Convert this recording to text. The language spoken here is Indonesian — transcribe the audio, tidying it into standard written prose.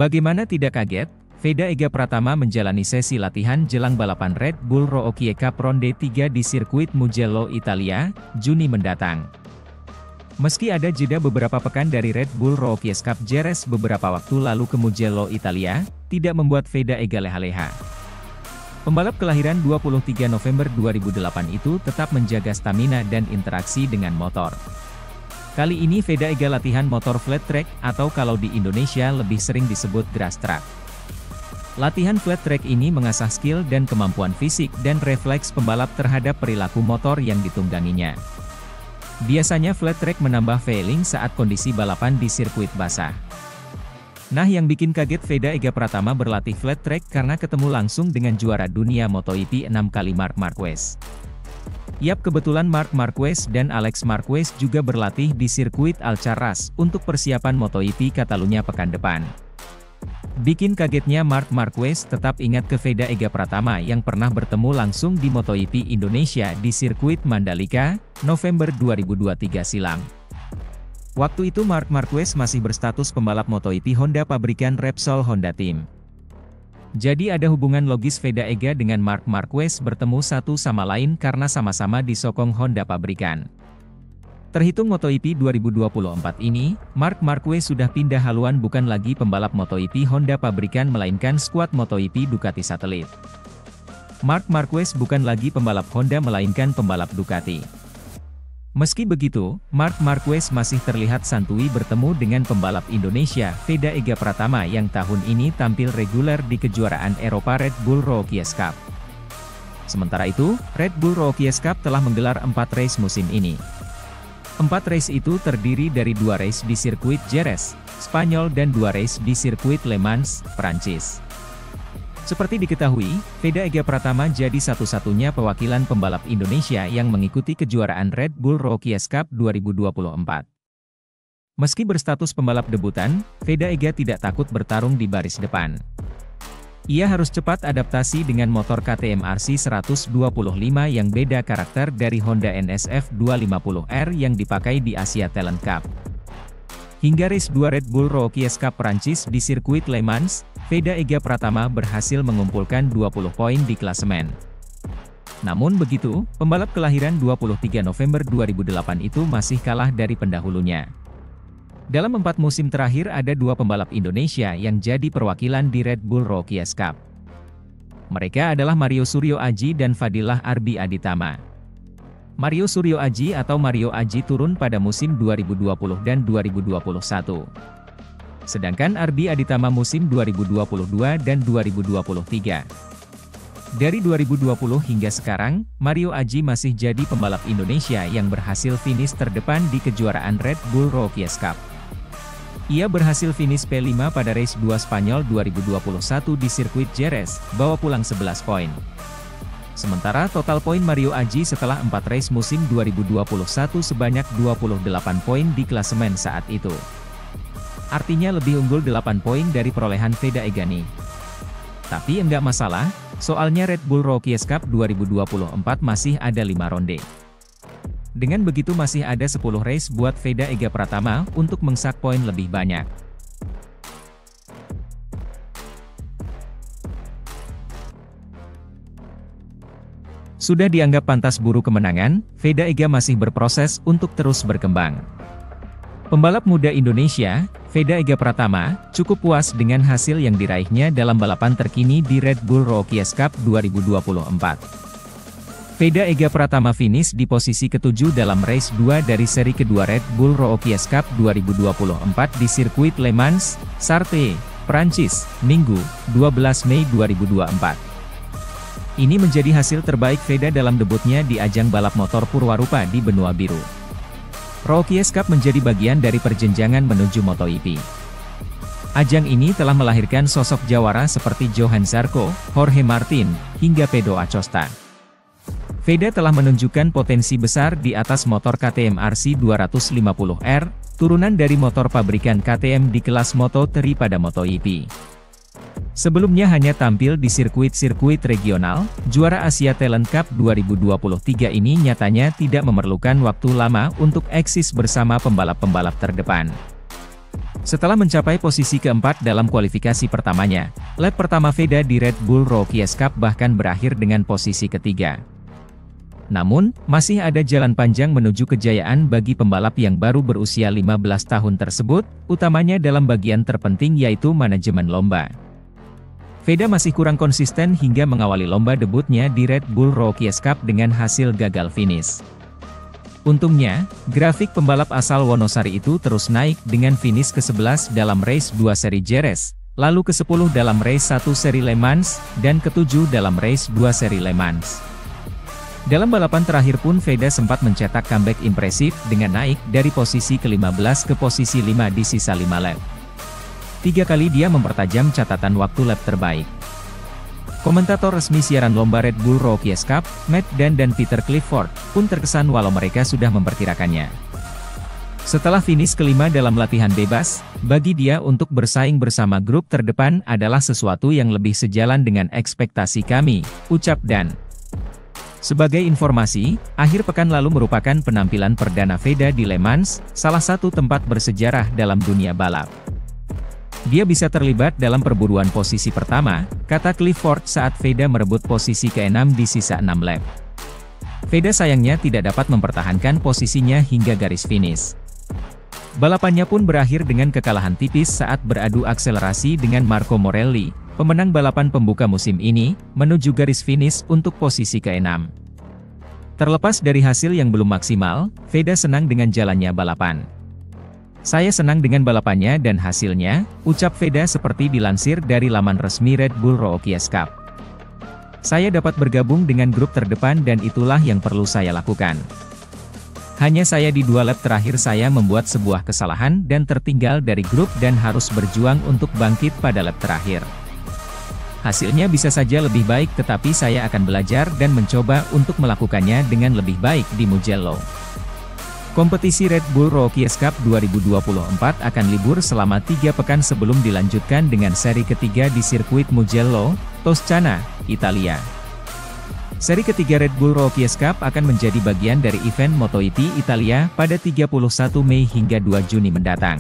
Bagaimana tidak kaget, Veda Ega Pratama menjalani sesi latihan jelang balapan Red Bull Rookie Cup Ronde 3 di sirkuit Mugello, Italia, Juni mendatang. Meski ada jeda beberapa pekan dari Red Bull Rookie Cup Jerez beberapa waktu lalu ke Mugello, Italia, tidak membuat Veda Ega leha-leha. Pembalap kelahiran 23 November 2008 itu tetap menjaga stamina dan interaksi dengan motor. Kali ini Veda Ega latihan motor flat track atau kalau di Indonesia lebih sering disebut grass track. Latihan flat track ini mengasah skill dan kemampuan fisik dan refleks pembalap terhadap perilaku motor yang ditungganginya. Biasanya flat track menambah feeling saat kondisi balapan di sirkuit basah. Nah, yang bikin kaget Veda Ega Pratama berlatih flat track karena ketemu langsung dengan juara dunia MotoGP 6 kali Marc Marquez. Yap, kebetulan Marc Marquez dan Alex Marquez juga berlatih di sirkuit Alcaraz untuk persiapan MotoGP Catalunya pekan depan. Bikin kagetnya Marc Marquez tetap ingat ke Veda Ega Pratama yang pernah bertemu langsung di MotoGP Indonesia di sirkuit Mandalika, November 2023 silam. Waktu itu Marc Marquez masih berstatus pembalap MotoGP Honda pabrikan Repsol Honda Team. Jadi ada hubungan logis Veda Ega dengan Marc Marquez bertemu satu sama lain karena sama-sama disokong Honda pabrikan. Terhitung MotoGP 2024 ini, Marc Marquez sudah pindah haluan bukan lagi pembalap MotoGP Honda pabrikan melainkan skuad MotoGP Ducati Satelit. Marc Marquez bukan lagi pembalap Honda melainkan pembalap Ducati. Meski begitu, Marc Marquez masih terlihat santuy bertemu dengan pembalap Indonesia, Veda Ega Pratama yang tahun ini tampil reguler di kejuaraan Eropa Red Bull Rookie Cup. Sementara itu, Red Bull Rookie Cup telah menggelar 4 race musim ini. 4 race itu terdiri dari 2 race di sirkuit Jerez, Spanyol dan 2 race di sirkuit Le Mans, Prancis. Seperti diketahui, Veda Ega Pratama jadi satu-satunya perwakilan pembalap Indonesia yang mengikuti kejuaraan Red Bull Rookie Cup 2024. Meski berstatus pembalap debutan, Veda Ega tidak takut bertarung di baris depan. Ia harus cepat adaptasi dengan motor KTM RC 125 yang beda karakter dari Honda NSF 250R yang dipakai di Asia Talent Cup. Hingga race 2 Red Bull Rookie Cup Prancis di sirkuit Le Mans, Veda Ega Pratama berhasil mengumpulkan 20 poin di klasemen. Namun begitu, pembalap kelahiran 23 November 2008 itu masih kalah dari pendahulunya. Dalam 4 musim terakhir ada 2 pembalap Indonesia yang jadi perwakilan di Red Bull Rookie Cup. Mereka adalah Mario Suryo Aji dan Fadilah Arbi Aditama. Mario Suryo Aji atau Mario Aji turun pada musim 2020 dan 2021. Sedangkan Arbi Aditama musim 2022 dan 2023. Dari 2020 hingga sekarang, Mario Aji masih jadi pembalap Indonesia yang berhasil finish terdepan di kejuaraan Red Bull Rookie Cup. Ia berhasil finish P5 pada race 2 Spanyol 2021 di sirkuit Jerez, bawa pulang 11 poin. Sementara total poin Mario Aji setelah 4 race musim 2021 sebanyak 28 poin di klasemen saat itu. Artinya lebih unggul 8 poin dari perolehan Veda Ega nih. Tapi enggak masalah, soalnya Red Bull Rookie Cup 2024 masih ada 5 ronde. Dengan begitu masih ada 10 race buat Veda Ega Pratama untuk mengsak poin lebih banyak. Sudah dianggap pantas buru kemenangan, Veda Ega masih berproses untuk terus berkembang. Pembalap muda Indonesia, Veda Ega Pratama, cukup puas dengan hasil yang diraihnya dalam balapan terkini di Red Bull Rookie Cup 2024. Veda Ega Pratama finish di posisi ke-7 dalam race 2 dari seri kedua Red Bull Rookie Cup 2024 di sirkuit Le Mans, Sarthe, Prancis, Minggu, 12 Mei 2024. Ini menjadi hasil terbaik Veda dalam debutnya di ajang balap motor Purwarupa di benua biru. Rookie Cup menjadi bagian dari perjenjangan menuju MotoGP. Ajang ini telah melahirkan sosok jawara seperti Johan Zarco, Jorge Martin, hingga Pedro Acosta. Veda telah menunjukkan potensi besar di atas motor KTM RC 250R, turunan dari motor pabrikan KTM di kelas Moto3 pada MotoGP. Sebelumnya hanya tampil di sirkuit-sirkuit regional, juara Asia Talent Cup 2023 ini nyatanya tidak memerlukan waktu lama untuk eksis bersama pembalap-pembalap terdepan. Setelah mencapai posisi keempat dalam kualifikasi pertamanya, lap pertama Veda di Red Bull Rookies Cup bahkan berakhir dengan posisi ketiga. Namun, masih ada jalan panjang menuju kejayaan bagi pembalap yang baru berusia 15 tahun tersebut, utamanya dalam bagian terpenting yaitu manajemen lomba. Veda masih kurang konsisten hingga mengawali lomba debutnya di Red Bull Rookies Cup dengan hasil gagal finish. Untungnya, grafik pembalap asal Wonosari itu terus naik dengan finish ke-11 dalam race 2 seri Jerez, lalu ke-10 dalam race 1 seri Le Mans, dan ke-7 dalam race 2 seri Le Mans. Dalam balapan terakhir pun Veda sempat mencetak comeback impresif dengan naik dari posisi ke-15 ke posisi 5 di sisa 5 lap. 3 kali dia mempertajam catatan waktu lap terbaik. Komentator resmi siaran lomba Red Bull Rookies Cup, Matt Dan dan Peter Clifford, pun terkesan walau mereka sudah memperkirakannya. Setelah finish kelima dalam latihan bebas, bagi dia untuk bersaing bersama grup terdepan adalah sesuatu yang lebih sejalan dengan ekspektasi kami, ucap Dan. Sebagai informasi, akhir pekan lalu merupakan penampilan perdana Veda di Le Mans, salah satu tempat bersejarah dalam dunia balap. Dia bisa terlibat dalam perburuan posisi pertama, kata Clifford saat Veda merebut posisi ke-6 di sisa 6 lap. Veda sayangnya tidak dapat mempertahankan posisinya hingga garis finish. Balapannya pun berakhir dengan kekalahan tipis saat beradu akselerasi dengan Marco Morelli, pemenang balapan pembuka musim ini, menuju garis finish untuk posisi ke-6. Terlepas dari hasil yang belum maksimal, Veda senang dengan jalannya balapan. Saya senang dengan balapannya dan hasilnya, ucap Veda seperti dilansir dari laman resmi Red Bull Rookies Cup. Saya dapat bergabung dengan grup terdepan dan itulah yang perlu saya lakukan. Hanya saya di 2 lap terakhir saya membuat sebuah kesalahan dan tertinggal dari grup dan harus berjuang untuk bangkit pada lap terakhir. Hasilnya bisa saja lebih baik tetapi saya akan belajar dan mencoba untuk melakukannya dengan lebih baik di Mugello. Kompetisi Red Bull Rookies Cup 2024 akan libur selama 3 pekan sebelum dilanjutkan dengan seri ketiga di sirkuit Mugello, Toscana, Italia. Seri ketiga Red Bull Rookies Cup akan menjadi bagian dari event MotoGP Italia pada 31 Mei hingga 2 Juni mendatang.